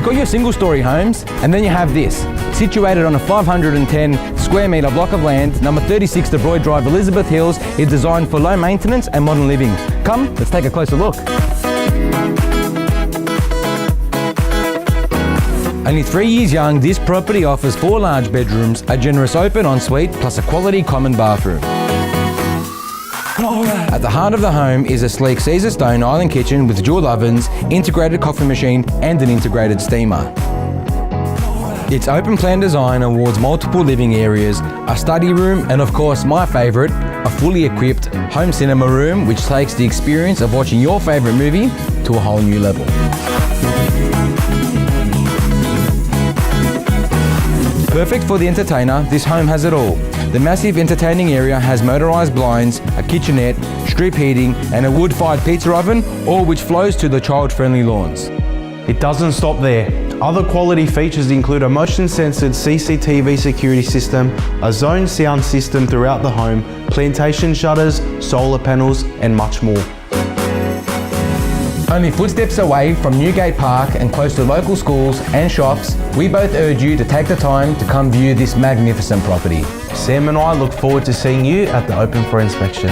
You've got your single-storey homes, and then you have this. Situated on a 510 square metre block of land, number 36 Dobroyd Drive, Elizabeth Hills, is designed for low maintenance and modern living. Come, let's take a closer look. Only 3 years young, this property offers 4 large bedrooms, a generous open ensuite, plus a quality common bathroom. At the heart of the home is a sleek CaesarStone island kitchen with dual ovens, integrated coffee machine and an integrated steamer. Its open plan design awards multiple living areas, a study room and of course my favourite, a fully equipped home cinema room which takes the experience of watching your favourite movie to a whole new level. Perfect for the entertainer, this home has it all. The massive entertaining area has motorised blinds, a kitchenette, strip heating and a wood-fired pizza oven, all which flows to the child-friendly lawns. It doesn't stop there. Other quality features include a motion-censored CCTV security system, a zone sound system throughout the home, plantation shutters, solar panels and much more. Only footsteps away from Newgate Park and close to local schools and shops, we both urge you to take the time to come view this magnificent property. Sam and I look forward to seeing you at the open for inspection.